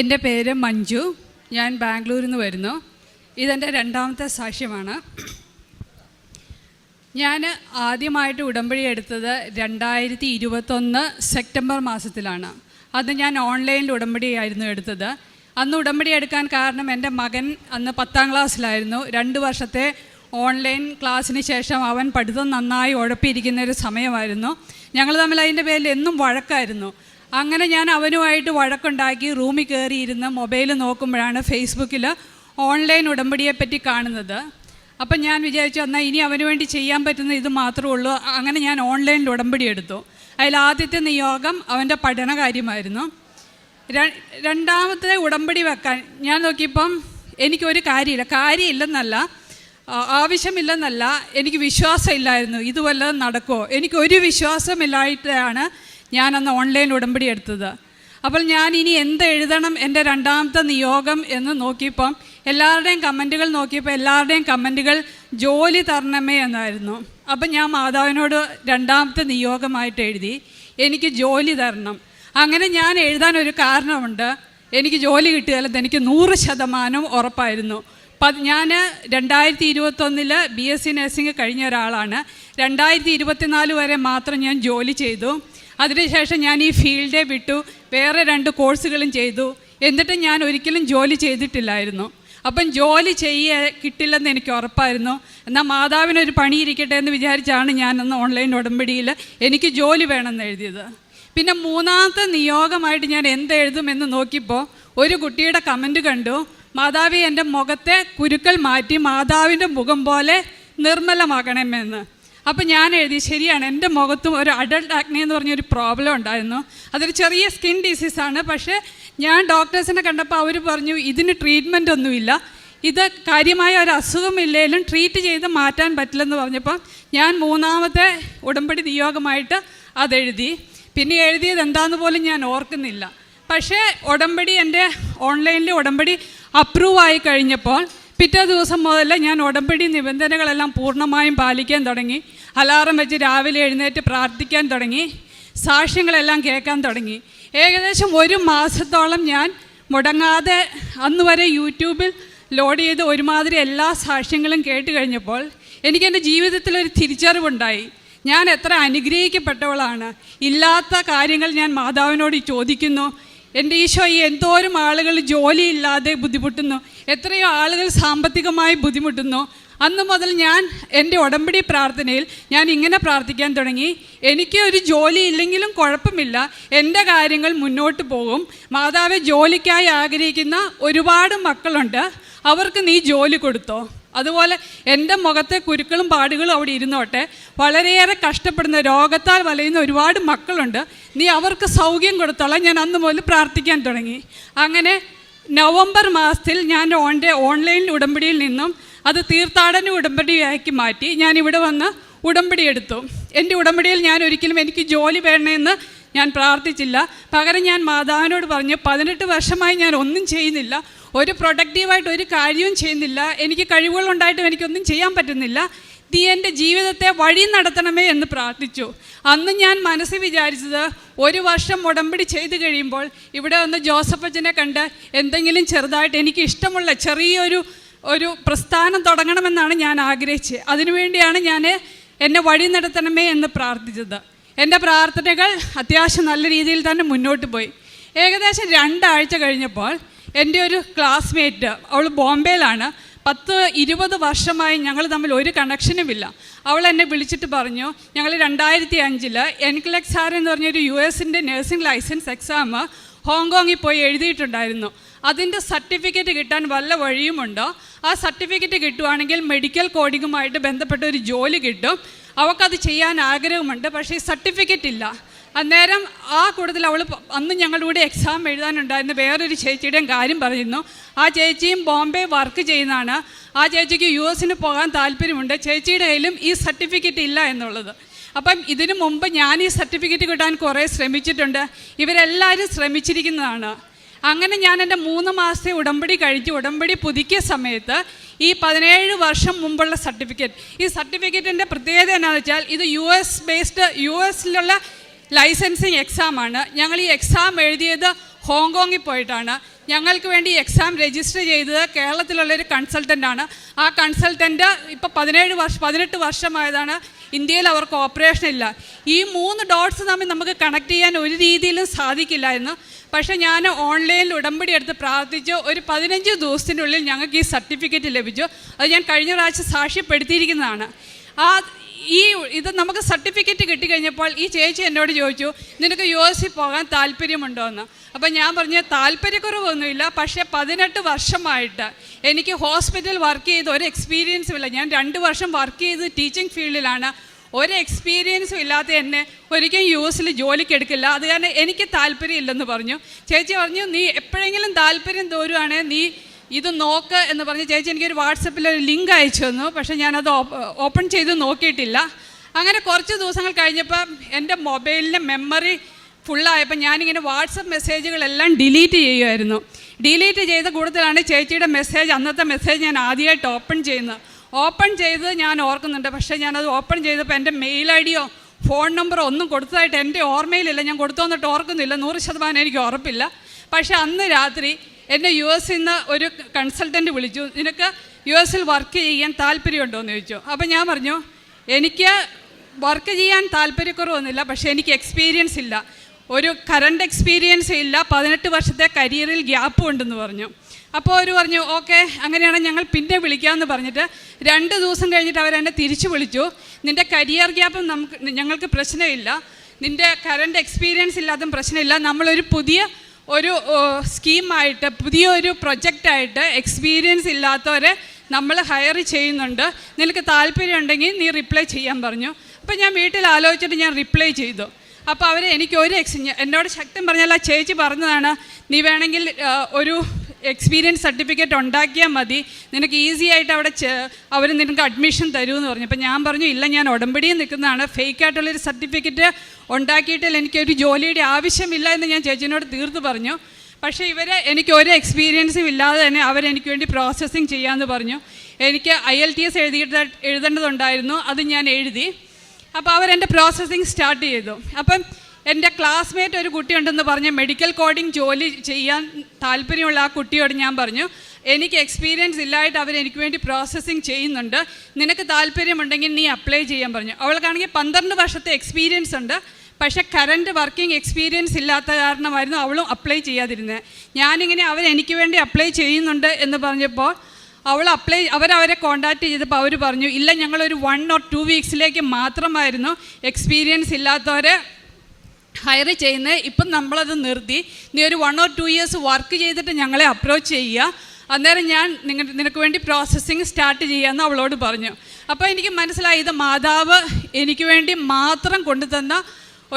എൻ്റെ പേര് മഞ്ജു. ഞാൻ ബാംഗ്ലൂരിൽ നിന്ന് വരുന്നു. ഇതെൻ്റെ രണ്ടാമത്തെ സാക്ഷ്യമാണ്. ഞാൻ ആദ്യമായിട്ട് ഉടമ്പടി എടുത്തത് 2021 സെപ്റ്റംബർ മാസത്തിലാണ്. അന്ന് ഞാൻ ഓൺലൈനിൽ ഉടമ്പടിയായിരുന്നു എടുത്തത്. അന്ന് ഉടമ്പടി എടുക്കാൻ കാരണം എൻ്റെ മകൻ അന്ന് 10ാം ക്ലാസ്സിലായിരുന്നു. 2 വർഷത്തെ ഓൺലൈൻ ക്ലാസ്സിന് ശേഷം അവൻ പഠിത്തം നന്നായി ഉഴപ്പിയിരിക്കുന്ന ഒരു സമയമായിരുന്നു. ഞങ്ങൾ തമ്മിൽ അതിൻ്റെ പേരിൽ എന്നും വഴക്കായിരുന്നു. അങ്ങനെ ഞാൻ അവനുമായിട്ട് വഴക്കുണ്ടാക്കി റൂമിൽ കയറിയിരുന്ന് മൊബൈൽ നോക്കുമ്പോഴാണ് ഫേസ്ബുക്കിൽ ഓൺലൈൻ ഉടമ്പടിയെപ്പറ്റി കാണുന്നത്. അപ്പം ഞാൻ വിചാരിച്ചു എന്നാൽ ഇനി അവന് വേണ്ടി ചെയ്യാൻ പറ്റുന്ന ഇത് മാത്രമേ ഉള്ളൂ. അങ്ങനെ ഞാൻ ഓൺലൈനിൽ ഉടമ്പടി എടുത്തു. അതിൽ ആദ്യത്തെ നിയോഗം അവൻ്റെ പഠന കാര്യമായിരുന്നു. രണ്ടാമത്തെ ഉടമ്പടി വെക്കാൻ ഞാൻ നോക്കിയപ്പം എനിക്കൊരു കാര്യമില്ലെന്നല്ല, ആവശ്യമില്ലെന്നല്ല, എനിക്ക് വിശ്വാസമില്ലായിരുന്നു ഇത് വല്ലതും നടക്കുമോ. എനിക്കൊരു വിശ്വാസമില്ലായിട്ടാണ് ഞാനന്ന് ഓൺലൈൻ ഉടമ്പടി എടുത്തത്. അപ്പോൾ ഞാൻ ഇനി എന്ത് എഴുതണം എൻ്റെ രണ്ടാമത്തെ നിയോഗം എന്ന് നോക്കിയപ്പം എല്ലാവരുടെയും കമൻറ്റുകൾ നോക്കിയപ്പോൾ എല്ലാവരുടെയും കമൻറ്റുകൾ ജോലി തരണമേ എന്നായിരുന്നു. അപ്പം ഞാൻ മാതാവിനോട് രണ്ടാമത്തെ നിയോഗമായിട്ട് എഴുതി എനിക്ക് ജോലി തരണം. അങ്ങനെ ഞാൻ എഴുതാനൊരു കാരണമുണ്ട്. എനിക്ക് ജോലി കിട്ടുകയല്ലെന്ന് എനിക്ക് 100% ഉറപ്പായിരുന്നു. ഞാൻ 2021 BSc നഴ്സിംഗ് കഴിഞ്ഞ ഒരാളാണ്. 2024 വരെ മാത്രം ഞാൻ ജോലി ചെയ്തു. അതിനുശേഷം ഞാൻ ഈ ഫീൽഡെ വിട്ടു, വേറെ 2 കോഴ്സുകളും ചെയ്തു. എന്നിട്ട് ഞാൻ ഒരിക്കലും ജോലി ചെയ്തിട്ടില്ലായിരുന്നു. അപ്പം ജോലി കിട്ടില്ലെന്ന് എനിക്ക് ഉറപ്പായിരുന്നു. എന്നാൽ മാതാവിനൊരു പണിയിരിക്കട്ടെ എന്ന് വിചാരിച്ചാണ് ഞാനന്ന് ഓൺലൈൻ ഉടമ്പടിയിൽ എനിക്ക് ജോലി വേണമെന്ന് എഴുതിയത്. പിന്നെ മൂന്നാമത്തെ നിയോഗമായിട്ട് ഞാൻ എന്തെഴുതുമെന്ന് നോക്കിയപ്പോൾ ഒരു കുട്ടിയുടെ കമൻറ്റ് കണ്ടു, മാതാവി എൻ്റെ മുഖത്തെ കുരുക്കൾ മാറ്റി മാതാവിൻ്റെ മുഖം പോലെ നിർമ്മലമാക്കണമെന്ന്. അപ്പം ഞാൻ എഴുതി ശരിയാണ്, എൻ്റെ മുഖത്തും ഒരു അഡൾട്ട് ആക്നെ എന്ന് പറഞ്ഞൊരു പ്രോബ്ലം ഉണ്ടായിരുന്നു. അതൊരു ചെറിയ സ്കിൻ ഡിസീസാണ്. പക്ഷേ ഞാൻ ഡോക്ടേഴ്സിനെ കണ്ടപ്പോൾ അവർ പറഞ്ഞു ഇതിന് ട്രീറ്റ്മെൻ്റ് ഒന്നുമില്ല, ഇത് കാര്യമായ ഒരു അസുഖമില്ലെങ്കിലും ട്രീറ്റ് ചെയ്ത് മാറ്റാൻ പറ്റില്ലെന്ന് പറഞ്ഞപ്പോൾ ഞാൻ മൂന്നാമത്തെ ഉടമ്പടി നിയോഗമായിട്ട് അതെഴുതി. പിന്നെ എഴുതിയത് എന്താണെന്ന് പോലും ഞാൻ ഓർക്കുന്നില്ല. പക്ഷേ ഉടമ്പടി എൻ്റെ ഓൺലൈനിൽ ഉടമ്പടി അപ്രൂവായി കഴിഞ്ഞപ്പോൾ പിറ്റേ ദിവസം മുതൽ ഞാൻ ഉടമ്പടി നിബന്ധനകളെല്ലാം പൂർണ്ണമായും പാലിക്കാൻ തുടങ്ങി. അലാറം വെച്ച് രാവിലെ എഴുന്നേറ്റ് പ്രാർത്ഥിക്കാൻ തുടങ്ങി. സാക്ഷ്യങ്ങളെല്ലാം കേൾക്കാൻ തുടങ്ങി. ഏകദേശം 1 മാസത്തോളം ഞാൻ മുടങ്ങാതെ അന്ന് വരെ യൂട്യൂബിൽ ലോഡ് ചെയ്ത് ഒരുമാതിരി എല്ലാ സാക്ഷ്യങ്ങളും കേട്ട് കഴിഞ്ഞപ്പോൾ എനിക്കെൻ്റെ ജീവിതത്തിലൊരു തിരിച്ചറിവുണ്ടായി. ഞാൻ എത്ര അനുഗ്രഹിക്കപ്പെട്ടവളാണ്. ഇല്ലാത്ത കാര്യങ്ങൾ ഞാൻ മാതാവിനോട് ചോദിക്കുന്നു. എൻ്റെ ഈശോ, ഈ എന്തോരം ആളുകൾ ജോലിയില്ലാതെ ബുദ്ധിമുട്ടുന്നു, എത്രയോ ആളുകൾ സാമ്പത്തികമായി ബുദ്ധിമുട്ടുന്നു. അന്ന് മുതൽ ഞാൻ എൻ്റെ ഉടമ്പടി പ്രാർത്ഥനയിൽ ഞാൻ ഇങ്ങനെ പ്രാർത്ഥിക്കാൻ തുടങ്ങി, എനിക്ക് ഒരു ജോലി ഇല്ലെങ്കിലും കുഴപ്പമില്ല, എൻ്റെ കാര്യങ്ങൾ മുന്നോട്ട് പോകും. മാതാവെ, ജോലിക്കായി ആഗ്രഹിക്കുന്ന ഒരുപാട് മക്കളുണ്ട്, അവർക്ക് നീ ജോലി കൊടുത്തോ. അതുപോലെ എൻ്റെ മുഖത്തെ കുരുക്കളും പാടുകളും അവിടെ ഇരുന്നോട്ടെ. വളരെയേറെ കഷ്ടപ്പെടുന്ന രോഗത്താൽ വലയുന്ന ഒരുപാട് മക്കളുണ്ട്, നീ അവർക്ക് സൗഖ്യം കൊടുത്തോളാം. ഞാൻ അന്ന് മുതൽ പ്രാർത്ഥിക്കാൻ തുടങ്ങി. അങ്ങനെ നവംബർ മാസത്തിൽ ഞാൻ ഓൺലൈൻ ഉടമ്പടിയിൽ നിന്നും അത് തീർത്ഥാടന ഉടമ്പടിയാക്കി മാറ്റി ഞാൻ ഇവിടെ വന്ന് ഉടമ്പടി എടുത്തു. എൻ്റെ ഉടമ്പടിയിൽ ഞാൻ ഒരിക്കലും എനിക്ക് ജോലി വേണമെന്ന് ഞാൻ പ്രാർത്ഥിച്ചില്ല. പകരം ഞാൻ മാതാവിനോട് പറഞ്ഞു, 18 വർഷമായി ഞാൻ ഒന്നും ചെയ്യുന്നില്ല, ഒരു പ്രൊഡക്റ്റീവായിട്ട് ഒരു കാര്യവും ചെയ്യുന്നില്ല, എനിക്ക് കഴിവുകളുണ്ടായിട്ടും എനിക്കൊന്നും ചെയ്യാൻ പറ്റുന്നില്ല, നീ എൻ്റെ ജീവിതത്തെ വഴി നടത്തണമേ എന്ന് പ്രാർത്ഥിച്ചു. അന്ന് ഞാൻ മനസ്സിൽ വിചാരിച്ചത് 1 വർഷം ഉടമ്പടി ചെയ്ത് കഴിയുമ്പോൾ ഇവിടെ വന്ന് ജോസഫ് അച്ഛനെ കണ്ട് എന്തെങ്കിലും ചെറുതായിട്ട് എനിക്ക് ഇഷ്ടമുള്ള ചെറിയൊരു പ്രസ്ഥാനം തുടങ്ങണമെന്നാണ് ഞാൻ ആഗ്രഹിച്ചത്. അതിനുവേണ്ടിയാണ് ഞാൻ എന്നെ വഴി നടത്തണമേ എന്ന് പ്രാർത്ഥിച്ചത്. എൻ്റെ പ്രാർത്ഥനകൾ അത്യാവശ്യം നല്ല രീതിയിൽ തന്നെ മുന്നോട്ട് പോയി. ഏകദേശം 2 ആഴ്ച കഴിഞ്ഞപ്പോൾ എൻ്റെ ഒരു ക്ലാസ്മേറ്റ്, അവൾ ബോംബെയിലാണ്, 10-20 വർഷമായി ഞങ്ങൾ തമ്മിൽ ഒരു കണക്ഷനുമില്ല. അവൾ എന്നെ വിളിച്ചിട്ട് പറഞ്ഞു, ഞങ്ങൾ 2005 NCLEX എന്ന് പറഞ്ഞൊരു US-ൻ്റെ നഴ്സിംഗ് ലൈസൻസ് എക്സാം ഹോങ്കോങ്ങിൽ പോയി എഴുതിയിട്ടുണ്ടായിരുന്നു. അതിൻ്റെ സർട്ടിഫിക്കറ്റ് കിട്ടാൻ വല്ല വഴിയുമുണ്ടോ? ആ സർട്ടിഫിക്കറ്റ് കിട്ടുവാണെങ്കിൽ മെഡിക്കൽ കോഡിങ്ങുമായിട്ട് ബന്ധപ്പെട്ട ഒരു ജോലി കിട്ടും. അവൾക്കത് ചെയ്യാൻ ആഗ്രഹമുണ്ട്, പക്ഷേ സർട്ടിഫിക്കറ്റ് ഇല്ല. അന്നേരം ആ കൂട്ടത്തിൽ അവൾ അന്ന് ഞങ്ങളുടെ കൂടെ എക്സാം എഴുതാനുണ്ടായിരുന്ന വേറൊരു ചേച്ചിയുടെയും കാര്യം പറയുന്നു. ആ ചേച്ചിയും ബോംബെ വർക്ക് ചെയ്യുന്നതാണ്. ആ ചേച്ചിക്ക് US-ന് പോകാൻ താല്പര്യമുണ്ട്. ചേച്ചിയുടെ കയ്യിലും ഈ സർട്ടിഫിക്കറ്റ് ഇല്ല എന്നുള്ളത്. അപ്പം ഇതിനു മുമ്പ് ഞാൻ ഈ സർട്ടിഫിക്കറ്റ് കിട്ടാൻ കുറേ ശ്രമിച്ചിട്ടുണ്ട്. ഇവരെല്ലാവരും ശ്രമിച്ചിരിക്കുന്നതാണ്. അങ്ങനെ ഞാൻ എൻ്റെ 3 മാസത്തെ ഉടമ്പടി കഴിച്ച് ഉടമ്പടി പുതുക്കിയ സമയത്ത് ഈ 17 വർഷം മുമ്പുള്ള സർട്ടിഫിക്കറ്റ്, ഈ സർട്ടിഫിക്കറ്റിൻ്റെ പ്രത്യേകത എന്താണെന്ന് വെച്ചാൽ ഇത് US-ലുള്ള ലൈസൻസിങ് എക്സാമാണ്. ഞങ്ങൾ ഈ എക്സാം എഴുതിയത് ഹോങ്കോങ്ങിൽ പോയിട്ടാണ്. ഞങ്ങൾക്ക് വേണ്ടി എക്സാം രജിസ്റ്റർ ചെയ്തത് കേരളത്തിലുള്ളൊരു കൺസൾട്ടൻ്റാണ്. ആ കൺസൾട്ടൻ്റ് ഇപ്പോൾ 18 വർഷമായതാണ്. ഇന്ത്യയിൽ അവർക്ക് ഓപ്പറേഷൻ ഇല്ല. ഈ 3 ഡോട്ട്സ് തമ്മിൽ നമുക്ക് കണക്ട് ചെയ്യാൻ ഒരു രീതിയിലും സാധിക്കില്ലായിരുന്നു. പക്ഷേ ഞാൻ ഓൺലൈനിൽ ഉടമ്പടി എടുത്ത് പ്രാർത്ഥിച്ചു. ഒരു 15 ദിവസത്തിനുള്ളിൽ ഞങ്ങൾക്ക് ഈ സർട്ടിഫിക്കറ്റ് ലഭിച്ചു. അത് ഞാൻ കഴിഞ്ഞ പ്രാവശ്യം സാക്ഷ്യപ്പെടുത്തിയിരിക്കുന്നതാണ്. ഇത് നമുക്ക് സർട്ടിഫിക്കറ്റ് കിട്ടിക്കഴിഞ്ഞപ്പോൾ ഈ ചേച്ചി എന്നോട് ചോദിച്ചു, നിനക്ക് US പോകാൻ താല്പര്യമുണ്ടോ എന്ന്. അപ്പം ഞാൻ പറഞ്ഞു താല്പര്യക്കുറവൊന്നുമില്ല, പക്ഷേ 18 വർഷമായിട്ട് എനിക്ക് ഹോസ്പിറ്റൽ വർക്ക് ചെയ്ത് ഒരു എക്സ്പീരിയൻസും ഇല്ല. ഞാൻ 2 വർഷം വർക്ക് ചെയ്ത് ടീച്ചിങ് ഫീൽഡിലാണ്. ഒരു എക്സ്പീരിയൻസും ഇല്ലാത്ത എന്നെ ഒരിക്കലും US ജോലിക്ക് എടുക്കില്ല. അത് കാരണം എനിക്ക് താല്പര്യമില്ലെന്ന് പറഞ്ഞു. ചേച്ചി പറഞ്ഞു, നീ എപ്പോഴെങ്കിലും താല്പര്യം തോരുവാണെങ്കിൽ നീ ഇത് നോക്ക് എന്ന് പറഞ്ഞ് ചേച്ചി എനിക്കൊരു വാട്സപ്പിൽ ഒരു ലിങ്ക് അയച്ചു തന്നു. പക്ഷേ ഞാനത് ഓപ്പൺ ചെയ്ത് നോക്കിയിട്ടില്ല. അങ്ങനെ കുറച്ച് ദിവസങ്ങൾ കഴിഞ്ഞപ്പോൾ എൻ്റെ മൊബൈലിൻ്റെ മെമ്മറി ഫുള്ളായപ്പോൾ ഞാനിങ്ങനെ വാട്സപ്പ് മെസ്സേജുകളെല്ലാം ഡിലീറ്റ് ചെയ്യുമായിരുന്നു. ഡിലീറ്റ് ചെയ്ത കൂട്ടത്തിലാണ് ചേച്ചിയുടെ മെസ്സേജ്, അന്നത്തെ മെസ്സേജ് ഞാൻ ആദ്യമായിട്ട് ഓപ്പൺ ചെയ്ത് ഞാൻ ഓർക്കുന്നുണ്ട്. പക്ഷേ ഞാനത് ഓപ്പൺ ചെയ്തപ്പോൾ എൻ്റെ മെയിൽ ID യോ ഫോൺ നമ്പറോ ഒന്നും കൊടുത്തതായിട്ട് എൻ്റെ ഓർമ്മയിലില്ല. ഞാൻ കൊടുത്തോന്നിട്ട് ഓർക്കുന്നില്ല, 100% എനിക്ക് ഉറപ്പില്ല. പക്ഷേ അന്ന് രാത്രി എന്നെ US നിന്ന് ഒരു കൺസൾട്ടൻറ്റ് വിളിച്ചു, നിനക്ക് US വർക്ക് ചെയ്യാൻ താല്പര്യമുണ്ടോ എന്ന് ചോദിച്ചു. അപ്പോൾ ഞാൻ പറഞ്ഞു, എനിക്ക് വർക്ക് ചെയ്യാൻ താല്പര്യക്കുറവൊന്നുമില്ല, പക്ഷേ എനിക്ക് എക്സ്പീരിയൻസ് ഇല്ല, ഒരു കറണ്ട് എക്സ്പീരിയൻസ് ഇല്ല, 18 വർഷത്തെ കരിയറിൽ ഗ്യാപ്പും ഉണ്ടെന്ന് പറഞ്ഞു. അപ്പോൾ അവർ പറഞ്ഞു, ഓക്കെ അങ്ങനെയാണെങ്കിൽ ഞങ്ങൾ പിന്നെ വിളിക്കാമെന്ന് പറഞ്ഞിട്ട് 2 ദിവസം കഴിഞ്ഞിട്ട് അവരെന്നെ തിരിച്ചു വിളിച്ചു. നിൻ്റെ കരിയർ ഗ്യാപ്പും ഞങ്ങൾക്ക് പ്രശ്നമില്ല, നിൻ്റെ കറണ്ട് എക്സ്പീരിയൻസ് ഇല്ലാതും പ്രശ്നമില്ല, നമ്മളൊരു പുതിയ സ്കീമായിട്ട് പുതിയൊരു പ്രൊജക്റ്റായിട്ട് എക്സ്പീരിയൻസ് ഇല്ലാത്തവരെ നമ്മൾ ഹയർ ചെയ്യുന്നുണ്ട്, നിനക്ക് താല്പര്യമുണ്ടെങ്കിൽ നീ റിപ്ലൈ ചെയ്യാൻ പറഞ്ഞു. അപ്പോൾ ഞാൻ വീട്ടിൽ ആലോചിച്ചിട്ട് ഞാൻ റിപ്ലൈ ചെയ്തു. അപ്പോൾ അവർ എനിക്ക് എന്നോട് ശക്തി പറഞ്ഞാൽ ആ ചേച്ചി പറഞ്ഞതാണ്, നീ വേണമെങ്കിൽ ഒരു എക്സ്പീരിയൻസ് സർട്ടിഫിക്കറ്റ് ഉണ്ടാക്കിയാൽ മതി, നിനക്ക് ഈസി ആയിട്ട് അവിടെ അവർ നിനക്ക് അഡ്മിഷൻ തരുമെന്ന് പറഞ്ഞു. അപ്പോൾ ഞാൻ പറഞ്ഞു, ഇല്ല ഞാൻ ഉടമ്പടിയിൽ നിൽക്കുന്നതാണ്, ഫേക്കായിട്ടുള്ളൊരു സർട്ടിഫിക്കറ്റ് ഉണ്ടാക്കിയിട്ടില്ല, എനിക്കൊരു ജോലിയുടെ ആവശ്യമില്ല എന്ന് ഞാൻ ചേച്ചിനോട് തീർത്ത് പറഞ്ഞു. പക്ഷേ എനിക്ക് ഒരു എക്സ്പീരിയൻസും ഇല്ലാതെ തന്നെ അവരെനിക്ക് വേണ്ടി പ്രോസസ്സിങ് ചെയ്യാമെന്ന് പറഞ്ഞു. എനിക്ക് IELTS എഴുതേണ്ടതുണ്ടായിരുന്നു, അത് ഞാൻ എഴുതി. അപ്പോൾ അവരെൻ്റെ പ്രോസസ്സിങ് സ്റ്റാർട്ട് ചെയ്തു. അപ്പം എൻ്റെ ക്ലാസ്മേറ്റ് ഒരു കുട്ടിയുണ്ടെന്ന് പറഞ്ഞ് മെഡിക്കൽ കോഡിങ് ജോലി ചെയ്യാൻ താല്പര്യമുള്ള ആ കുട്ടിയോട് ഞാൻ പറഞ്ഞു, എനിക്ക് എക്സ്പീരിയൻസ് ഇല്ലായിട്ട് അവരെനിക്ക് വേണ്ടി പ്രോസസ്സിങ് ചെയ്യുന്നുണ്ട്, നിനക്ക് താല്പര്യമുണ്ടെങ്കിൽ നീ അപ്ലൈ ചെയ്യാൻ പറഞ്ഞു. അവൾക്കാണെങ്കിൽ 12 വർഷത്തെ എക്സ്പീരിയൻസ് ഉണ്ട്, പക്ഷേ കറണ്ട് വർക്കിംഗ് എക്സ്പീരിയൻസ് ഇല്ലാത്ത കാരണമായിരുന്നു അവളും അപ്ലൈ ചെയ്യാതിരുന്നത്. ഞാനിങ്ങനെ അവരെനിക്ക് വേണ്ടി അപ്ലൈ ചെയ്യുന്നുണ്ട് എന്ന് പറഞ്ഞപ്പോൾ അവരവരെ കോൺടാക്റ്റ് ചെയ്തപ്പോൾ അവർ പറഞ്ഞു, ഇല്ല ഞങ്ങളൊരു 1 or 2 വീക്സിലേക്ക് മാത്രമായിരുന്നു എക്സ്പീരിയൻസ് ഇല്ലാത്തവരെ ഹയർ ചെയ്യുന്നത്, ഇപ്പം നമ്മളത് നിർത്തി, നീ ഒരു 1 or 2 ഇയേഴ്സ് വർക്ക് ചെയ്തിട്ട് ഞങ്ങളെ അപ്രോച്ച് ചെയ്യുക, അന്നേരം ഞാൻ നിനക്ക് വേണ്ടി പ്രോസസ്സിങ് സ്റ്റാർട്ട് ചെയ്യാമെന്ന് അവളോട് പറഞ്ഞു. അപ്പോൾ എനിക്ക് മനസ്സിലായി, ഇത് മാതാവ് എനിക്ക് വേണ്ടി മാത്രം കൊണ്ടുതന്ന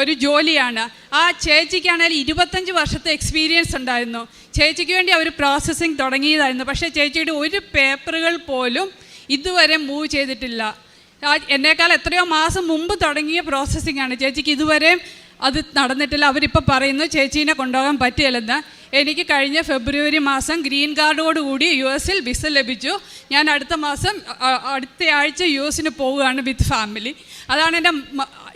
ഒരു ജോലിയാണ്. ആ ചേച്ചിക്കാണെങ്കിൽ 25 വർഷത്തെ എക്സ്പീരിയൻസ് ഉണ്ടായിരുന്നു. ചേച്ചിക്ക് വേണ്ടി അവർ പ്രോസസ്സിങ് തുടങ്ങിയതായിരുന്നു. പക്ഷേ ചേച്ചിയുടെ ഒരു പേപ്പറുകൾ പോലും ഇതുവരെ മൂവ് ചെയ്തിട്ടില്ല. എന്നേക്കാൾ എത്രയോ മാസം മുമ്പ് തുടങ്ങിയ പ്രോസസ്സിങ്ങാണ്. ചേച്ചിക്ക് ഇതുവരെ അത് നടന്നിട്ടില്ല. അവരിപ്പോൾ പറയുന്നു ചേച്ചീനെ കൊണ്ടുപോകാൻ പറ്റിയില്ലെന്ന്. എനിക്ക് കഴിഞ്ഞ ഫെബ്രുവരി മാസം ഗ്രീൻ കാർഡോടുകൂടി US വിസ ലഭിച്ചു. ഞാൻ അടുത്ത ആഴ്ച US പോവുകയാണ് വിത്ത് ഫാമിലി. അതാണ് എൻ്റെ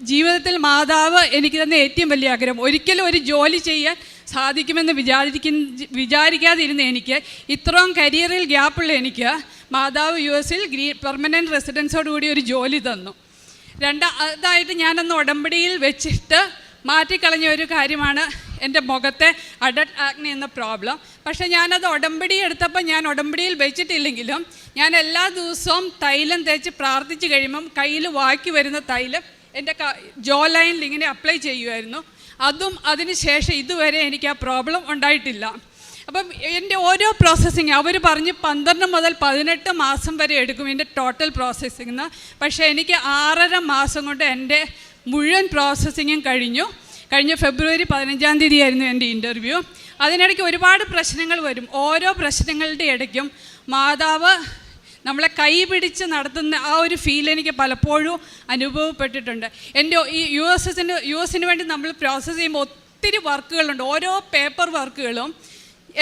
ജീവിതത്തിൽ മാതാവ് എനിക്ക് തന്നെ ഏറ്റവും വലിയ ആഗ്രഹം. ഒരിക്കലും ഒരു ജോലി ചെയ്യാൻ സാധിക്കുമെന്ന് വിചാരിക്കാതിരുന്ന എനിക്ക്, ഇത്രയും കരിയറിൽ ഗ്യാപ്പുള്ള എനിക്ക് മാതാവ് US പെർമനൻറ്റ് റെസിഡൻസോടുകൂടി ഒരു ജോലി തന്നു. അതായിട്ട് ഞാനന്ന് ഉടമ്പടിയിൽ വെച്ചിട്ട് മാറ്റിക്കളഞ്ഞ ഒരു കാര്യമാണ് എൻ്റെ മുഖത്തെ അഡൽട്ട് ആക്നെ എന്ന പ്രോബ്ലം. പക്ഷേ ഞാനത് ഉടമ്പടി എടുത്തപ്പോൾ ഞാൻ ഉടമ്പടിയിൽ വെച്ചിട്ടില്ലെങ്കിലും ഞാൻ എല്ലാ ദിവസവും തൈലം തേച്ച് പ്രാർത്ഥിച്ച് കഴിയുമ്പം കയ്യിൽ വാക്കി വരുന്ന തൈലം എൻ്റെ ജോ ലൈനിൽ ഇങ്ങനെ അപ്ലൈ ചെയ്യുമായിരുന്നു. അതിന് ശേഷം ഇതുവരെ എനിക്ക് ആ പ്രോബ്ലം ഉണ്ടായിട്ടില്ല. അപ്പം എൻ്റെ ഓരോ പ്രോസസ്സിങ് അവർ പറഞ്ഞ് 12 മുതൽ 18 മാസം വരെ എടുക്കും എൻ്റെ ടോട്ടൽ പ്രോസസ്സിങ്. പക്ഷേ എനിക്ക് 6.5 മാസം കൊണ്ട് എൻ്റെ മുഴുവൻ പ്രോസസ്സിങ്ങും കഴിഞ്ഞ ഫെബ്രുവരി 15-ാം തീയതി ആയിരുന്നു എൻ്റെ ഇൻ്റർവ്യൂ. അതിനിടയ്ക്ക് ഒരുപാട് പ്രശ്നങ്ങൾ വരും. ഓരോ പ്രശ്നങ്ങളുടെ ഇടയ്ക്കും മാതാവ് നമ്മളെ കൈ പിടിച്ച് നടത്തുന്ന ആ ഒരു ഫീൽ എനിക്ക് പലപ്പോഴും അനുഭവപ്പെട്ടിട്ടുണ്ട്. എൻ്റെ ഈ US വേണ്ടി നമ്മൾ പ്രോസസ്സ് ചെയ്യുമ്പോൾ ഒത്തിരി വർക്കുകളുണ്ട്. ഓരോ പേപ്പർ വർക്കുകളും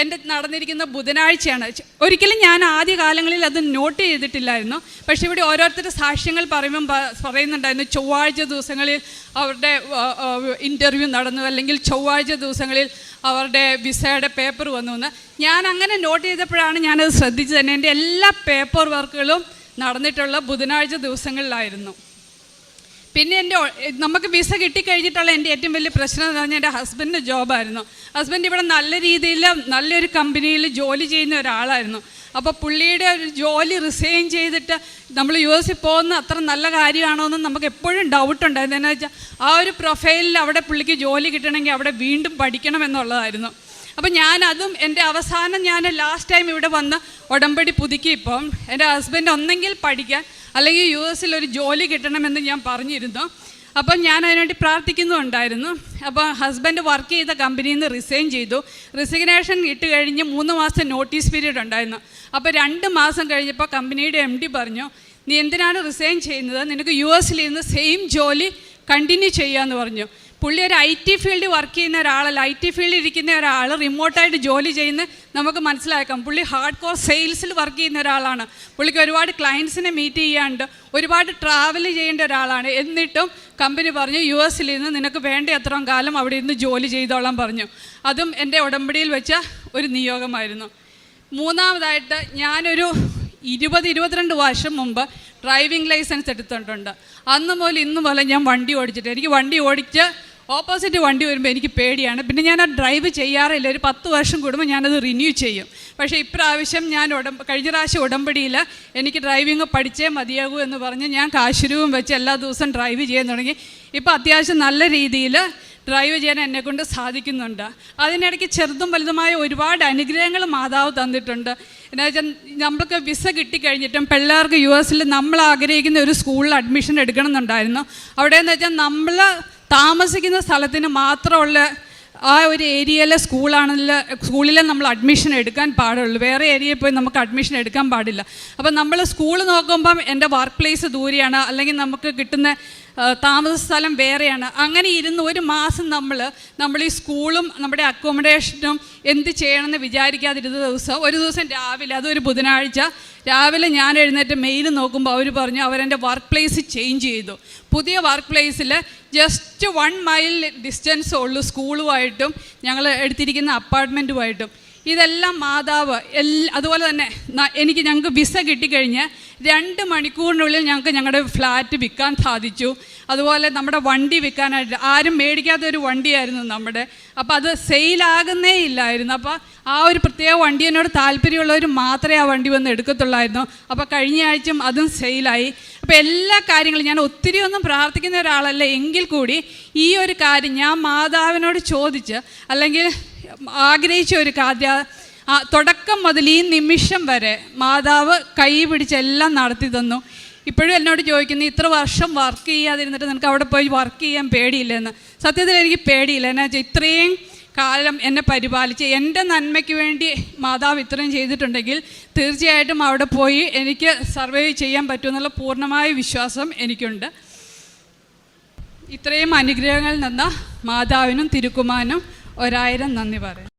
എൻ്റെ നടന്നിരിക്കുന്ന ബുധനാഴ്ചയാണ്. ഒരിക്കലും ഞാൻ ആദ്യ കാലങ്ങളിൽ അത് നോട്ട് ചെയ്തിട്ടില്ലായിരുന്നു. പക്ഷേ ഇവിടെ ഓരോരുത്തരുടെ സാക്ഷ്യങ്ങൾ പറയുന്നുണ്ടായിരുന്നു, ചൊവ്വാഴ്ച ദിവസങ്ങളിൽ അവരുടെ ഇൻ്റർവ്യൂ നടന്നു, അല്ലെങ്കിൽ ചൊവ്വാഴ്ച ദിവസങ്ങളിൽ അവരുടെ വിസയുടെ പേപ്പർ വന്നു എന്ന്. ഞാൻ അങ്ങനെ നോട്ട് ചെയ്തപ്പോഴാണ് ഞാനത് ശ്രദ്ധിച്ചത് തന്നെ. എൻ്റെ എല്ലാ പേപ്പർ വർക്കുകളും നടന്നിട്ടുള്ള ബുധനാഴ്ച ദിവസങ്ങളിലായിരുന്നു. പിന്നെ നമുക്ക് വിസ കിട്ടിക്കഴിഞ്ഞിട്ടുള്ള എൻ്റെ ഏറ്റവും വലിയ പ്രശ്നം എന്ന് പറഞ്ഞാൽ എൻ്റെ ഹസ്ബൻഡിൻ്റെ ജോബായിരുന്നു. ഹസ്ബൻഡ് ഇവിടെ നല്ല രീതിയിൽ നല്ലൊരു കമ്പനിയിൽ ജോലി ചെയ്യുന്ന ഒരാളായിരുന്നു. അപ്പോൾ പുള്ളിയുടെ ഒരു ജോലി റിസൈൻ ചെയ്തിട്ട് നമ്മൾ US പോകുന്ന അത്ര നല്ല കാര്യമാണോ എന്ന് നമുക്ക് എപ്പോഴും ഡൗട്ടുണ്ടായിരുന്നു. എന്താണെന്ന് വെച്ചാൽ ആ ഒരു പ്രൊഫൈലിൽ അവിടെ പുള്ളിക്ക് ജോലി കിട്ടണമെങ്കിൽ അവിടെ വീണ്ടും പഠിക്കണം എന്നുള്ളതായിരുന്നു. അപ്പം ഞാനതും എൻ്റെ അവസാനം ഞാൻ ലാസ്റ്റ് ടൈം ഇവിടെ വന്ന് ഉടമ്പടി പുതുക്കി. ഇപ്പം എൻ്റെ ഹസ്ബൻഡ് ഒന്നെങ്കിൽ പഠിക്കാൻ അല്ലെങ്കിൽ US ഒരു ജോലി കിട്ടണമെന്ന് ഞാൻ പറഞ്ഞിരുന്നു. അപ്പം ഞാൻ അതിനുവേണ്ടി പ്രാർത്ഥിക്കുന്നുണ്ടായിരുന്നു. അപ്പോൾ ഹസ്ബൻഡ് വർക്ക് ചെയ്ത കമ്പനിയിൽ നിന്ന് റിസൈൻ ചെയ്തു. റിസിഗ്നേഷൻ ഇട്ട് കഴിഞ്ഞ് 3 മാസം നോട്ടീസ് പീരീഡ് ഉണ്ടായിരുന്നു. അപ്പോൾ 2 മാസം കഴിഞ്ഞപ്പോൾ കമ്പനിയുടെ MD പറഞ്ഞു, നീ എന്തിനാണ് റിസൈൻ ചെയ്യുന്നത്, നിനക്ക് US ഇരുന്ന് സെയിം ജോലി കണ്ടിന്യൂ ചെയ്യാമെന്ന് പറഞ്ഞു. പുള്ളി ഒരു IT ഫീൽഡിൽ വർക്ക് ചെയ്യുന്ന ഒരാളല്ല. IT ഫീൽഡിൽ ഇരിക്കുന്ന ഒരാൾ റിമോട്ടായിട്ട് ജോലി ചെയ്യുന്ന നമുക്ക് മനസ്സിലാക്കാം. പുള്ളി ഹാർഡ് കോർ സെയിൽസിൽ വർക്ക് ചെയ്യുന്ന ഒരാളാണ്. പുള്ളിക്ക് ഒരുപാട് ക്ലയൻസിനെ മീറ്റ് ചെയ്യാണ്ട് ഒരുപാട് ട്രാവൽ ചെയ്യേണ്ട ഒരാളാണ്. എന്നിട്ടും കമ്പനി പറഞ്ഞു US ഇരുന്ന് നിനക്ക് വേണ്ട അത്രയും കാലം അവിടെ ഇരുന്ന് ജോലി ചെയ്തോളാൻ പറഞ്ഞു. അതും എൻ്റെ ഉടമ്പടിയിൽ വെച്ച ഒരു നിയോഗമായിരുന്നു. മൂന്നാമതായിട്ട് ഞാനൊരു 20-22 വർഷം മുമ്പ് ഡ്രൈവിംഗ് ലൈസൻസ് എടുത്തിട്ടുണ്ട്. അന്ന് മുതൽ ഇന്ന് പോലെ ഞാൻ വണ്ടി ഓടിച്ചിട്ട് എനിക്ക് വണ്ടി ഓടിച്ച് ഓപ്പോസിറ്റ് വണ്ടി വരുമ്പോൾ എനിക്ക് പേടിയാണ്. പിന്നെ ഞാൻ ആ ഡ്രൈവ് ചെയ്യാറില്ല. ഒരു 10 വർഷം കൂടുമ്പോൾ ഞാനത് റിന്യൂ ചെയ്യും. പക്ഷേ ഇപ്രാവശ്യം ഞാൻ കഴിഞ്ഞ പ്രാവശ്യം ഉടമ്പടിയിൽ എനിക്ക് ഡ്രൈവിംഗ് പഠിച്ചേ മതിയാകൂ എന്ന് പറഞ്ഞ് ഞാൻ കാശുരൂപം വെച്ച് എല്ലാ ദിവസവും ഡ്രൈവ് ചെയ്യാൻ തുടങ്ങി. ഇപ്പോൾ അത്യാവശ്യം നല്ല രീതിയിൽ ഡ്രൈവ് ചെയ്യാൻ എന്നെക്കൊണ്ട് സാധിക്കുന്നുണ്ട്. അതിനിടയ്ക്ക് ചെറുതും വലുതുമായ ഒരുപാട് അനുഗ്രഹങ്ങൾ മാതാവ് തന്നിട്ടുണ്ട്. എന്താ വെച്ചാൽ നമ്മൾക്ക് വിസ കിട്ടിക്കഴിഞ്ഞിട്ടും പിള്ളേർക്ക് US നമ്മൾ ആഗ്രഹിക്കുന്ന ഒരു സ്കൂളിൽ അഡ്മിഷൻ എടുക്കണമെന്നുണ്ടായിരുന്നു. അവിടെ എന്ന് വെച്ചാൽ നമ്മൾ താമസിക്കുന്ന സ്ഥലത്തിന് മാത്രമുള്ള ആ ഒരു ഏരിയയിലെ സ്കൂളിൽ നമ്മൾ അഡ്മിഷൻ എടുക്കാൻ പാടുള്ളൂ. വേറെ ഏരിയയിൽ പോയി നമുക്ക് അഡ്മിഷൻ എടുക്കാൻ പാടില്ല. അപ്പം നമ്മൾ സ്കൂൾ നോക്കുമ്പം എൻ്റെ വർക്ക് പ്ലേസ് ദൂരെയാണ്, അല്ലെങ്കിൽ നമുക്ക് കിട്ടുന്ന താമസ സ്ഥലം വേറെയാണ്. അങ്ങനെ ഇരുന്ന് ഒരു മാസം നമ്മൾ ഈ സ്കൂളും നമ്മുടെ അക്കോമഡേഷനും എന്ത് ചെയ്യണമെന്ന് വിചാരിക്കാതിരുന്ന ഒരു ദിവസം രാവിലെ, അതൊരു ബുധനാഴ്ച രാവിലെ ഞാൻ എഴുന്നേറ്റ് മെയിൽ നോക്കുമ്പോൾ അവർ പറഞ്ഞു അവരെൻ്റെ വർക്ക് പ്ലേസ് ചേഞ്ച് ചെയ്തു. പുതിയ വർക്ക് പ്ലേസിൽ ജസ്റ്റ് 1 മൈൽ ഡിസ്റ്റൻസ് ഉള്ളൂ സ്കൂളുമായിട്ടും ഞങ്ങൾ എടുത്തിരിക്കുന്ന അപ്പാർട്ട്മെൻറ്റുമായിട്ടും. ഇതെല്ലാം മാതാവ് അതുപോലെ തന്നെ ഞങ്ങൾക്ക് വിസ കിട്ടിക്കഴിഞ്ഞ് 2 മണിക്കൂറിനുള്ളിൽ ഞങ്ങൾക്ക് ഞങ്ങളുടെ ഫ്ലാറ്റ് വിൽക്കാൻ സാധിച്ചു. അതുപോലെ നമ്മുടെ വണ്ടി വിൽക്കാനായിട്ട് ആരും മേടിക്കാത്ത ഒരു വണ്ടിയായിരുന്നു നമ്മുടെ. അപ്പോൾ അത് സെയിലാകുന്നേ ഇല്ലായിരുന്നു. അപ്പോൾ ആ ഒരു പ്രത്യേക വണ്ടി എന്നോട് താല്പര്യമുള്ളവർ മാത്രമേ ആ വണ്ടി വന്ന് എടുക്കത്തുള്ളായിരുന്നു. അപ്പോൾ കഴിഞ്ഞ ആഴ്ചയും അതും സെയിലായി. അപ്പോൾ എല്ലാ കാര്യങ്ങളും ഞാൻ ഒത്തിരി ഒന്നും പ്രാർത്ഥിക്കുന്ന ഒരാളല്ല, എങ്കിൽ കൂടി ഈ ഒരു കാര്യം ഞാൻ മാതാവിനോട് ചോദിച്ച് അല്ലെങ്കിൽ ആഗ്രഹിച്ച ഒരു കാര്യം തുടക്കം മുതൽ ഈ നിമിഷം വരെ മാതാവ് കൈ പിടിച്ചെല്ലാം നടത്തി തന്നു. ഇപ്പോഴും എന്നോട് ചോദിക്കുന്നു, ഇത്ര വർഷം വർക്ക് ചെയ്യാതിരുന്നിട്ട് നിനക്ക് അവിടെ പോയി വർക്ക് ചെയ്യാൻ പേടിയില്ലെന്ന്. സത്യത്തിൽ എനിക്ക് പേടിയില്ല. എന്നാ വെച്ചാൽ ഇത്രയും കാലം എന്നെ പരിപാലിച്ച് എൻ്റെ നന്മയ്ക്ക് വേണ്ടി മാതാവ് ഇത്രയും ചെയ്തിട്ടുണ്ടെങ്കിൽ തീർച്ചയായിട്ടും അവിടെ പോയി എനിക്ക് സർവൈവ് ചെയ്യാൻ പറ്റുമെന്നുള്ള പൂർണ്ണമായ വിശ്വാസം എനിക്കുണ്ട്. ഇത്രയും അനുഗ്രഹങ്ങൾ തന്ന മാതാവിനും തിരുക്കുമാരനും 1000 നന്ദി പറയും.